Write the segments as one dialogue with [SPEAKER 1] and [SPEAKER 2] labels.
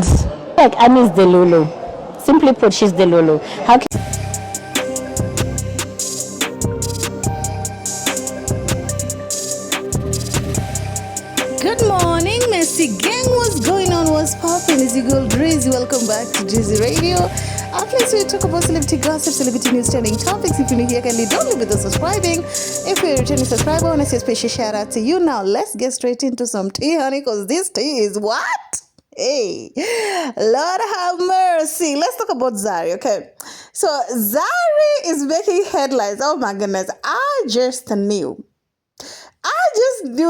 [SPEAKER 1] called, like, Annie's the Lulu. Simply put, she's the Lulu. How can
[SPEAKER 2] Good morning, Messy Gang. What's going on? What's popping? It's your girl Drizzy. Welcome back to Drizzy Radio, a place where we talk about celebrity gossip, celebrity news, trending topics. If you're new here, kindly don't leave without subscribing. If you're a returning subscriber, I want to say a special shout out to you. Now, let's get straight into some tea, honey, because this tea is what? Hey, Lord have mercy. Let's talk about Zary, okay? So, Zary is making headlines. Oh my goodness. I just knew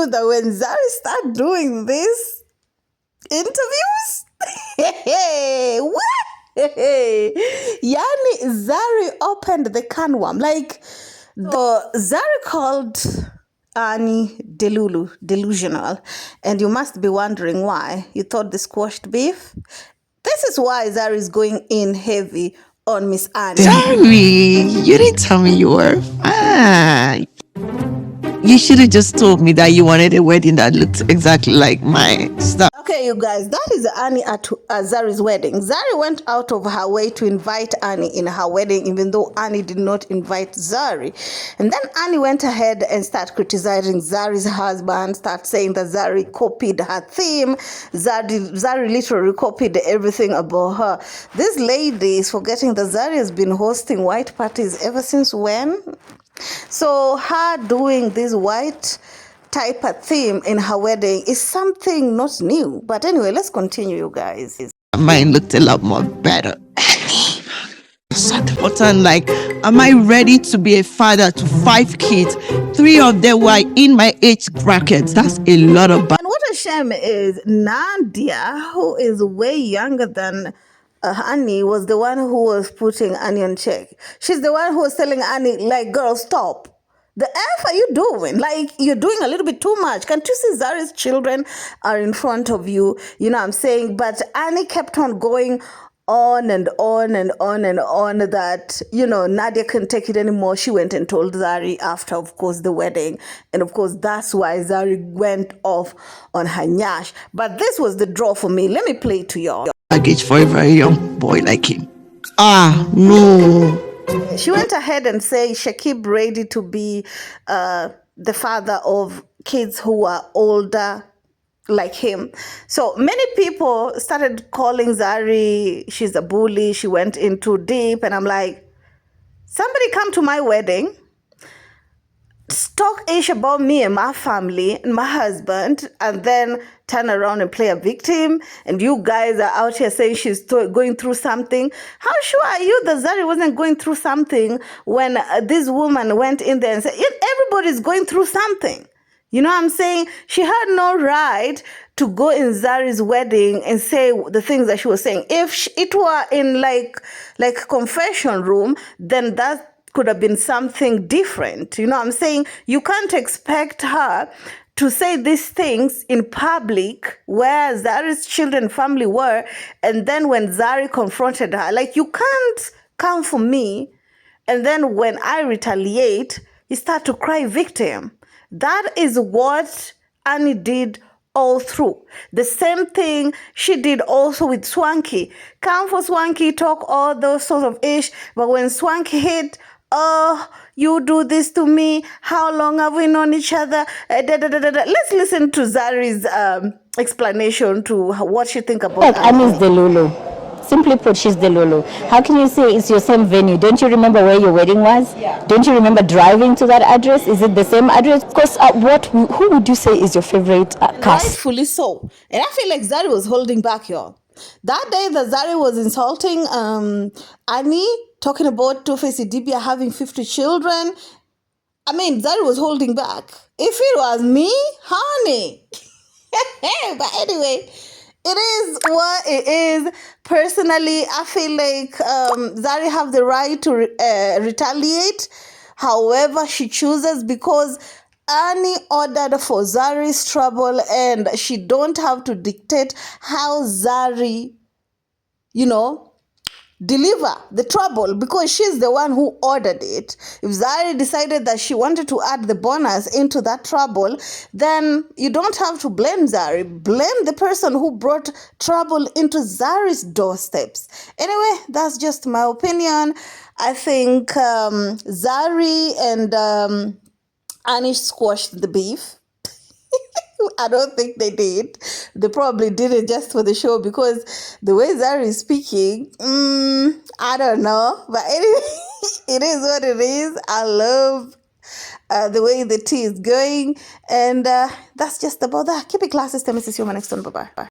[SPEAKER 2] that when Zary started doing these interviews, what? Yani, Zary opened the can worm. Like, Zary called Annie delusional, and you must be wondering why. You thought they squashed beef? This is why Zary is going in heavy on Miss Annie.
[SPEAKER 3] Zary, you didn't tell me you were fine. You should have just told me that you wanted a wedding that looked exactly like my stuff.
[SPEAKER 2] Okay, you guys, that is Annie at Zary's wedding. Zary went out of her way to invite Annie in her wedding, even though Annie did not invite Zary. And then Annie went ahead and started criticizing Zary's husband, started saying that Zary copied her theme. Zary literally copied everything about her. This lady is forgetting that Zary has been hosting white parties ever since when? So her doing this white type of theme in her wedding is something not new. But anyway, let's continue, you guys.
[SPEAKER 3] Mine looked a lot more better. Sat the button like, am I ready to be a father to 5 kids? 3 of them were in my age bracket. That's a lot of.
[SPEAKER 2] And what a shame is Nadia, who is way younger than Annie, was the one who was putting Annie on check. She's the one who was telling Annie, like, girl, stop. The F are you doing? Like, you're doing a little bit too much. Can't you see Zary's children are in front of you? You know what I'm saying? But Annie kept on going on and on and on and on that, you know, Nadia couldn't take it anymore. She went and told Zary after, of course, the wedding. And, of course, that's why Zary went off on her nyash. But this was the draw for me. Let me play it to y'all.
[SPEAKER 3] Baggage for a very young boy like him. Ah, no.
[SPEAKER 2] She went ahead and said Shakib ready to be the father of kids who are older like him. So many people started calling Zary, she's a bully, she went in too deep. And I'm like, somebody come to my wedding, talk ish about me and my family and my husband, and then turn around and play a victim, and you guys are out here saying she's going through something. How sure are you that Zary wasn't going through something when this woman went in there and said, everybody's going through something? You know what I'm saying? She had no right to go in Zary's wedding and say the things that she was saying. If it were in like a confession room, then that could have been something different. You know what I'm saying? You can't expect her to say these things in public where Zary's children family were, and then when Zary confronted her, like, you can't come for me, and then when I retaliate, you start to cry victim. That is what Annie did all through. The same thing she did also with Swanky. Come for Swanky, talk all those sorts of ish, but when Swanky hit, oh, you do this to me. How long have we known each other? Let's listen to Zary's explanation to what she think about
[SPEAKER 1] Annie's the Lulu. Simply put, she's the Lulu. How can you say it's your same venue? Don't you remember where your wedding was? Yeah. Don't you remember driving to that address? Is it the same address? Of course, who would you say is your favorite cast?
[SPEAKER 2] Rightfully so. And I feel like Zary was holding back, y'all. That day that Zary was insulting Annie, talking about Two-Face Idibia having 50 children, I mean, Zary was holding back. If it was me, honey. But anyway, it is what it is. Personally, I feel like Zary have the right to retaliate however she chooses, because Annie ordered for Zary's trouble, and she don't have to dictate how Zary, you know, deliver the trouble because she's the one who ordered it. If Zari decided that she wanted to add the bonus into that trouble, then you don't have to blame Zari. Blame the person who brought trouble into Zari's doorsteps. Anyway, that's just my opinion. I think Zari and Annie squashed the beef. I don't think they did. They probably did it just for the show because the way Zari is speaking, I don't know. But anyway, it is what it is. I love the way the tea is going. And that's just about that. Keep it classy. Stay, Mrs. Human. Next one. Bye-bye.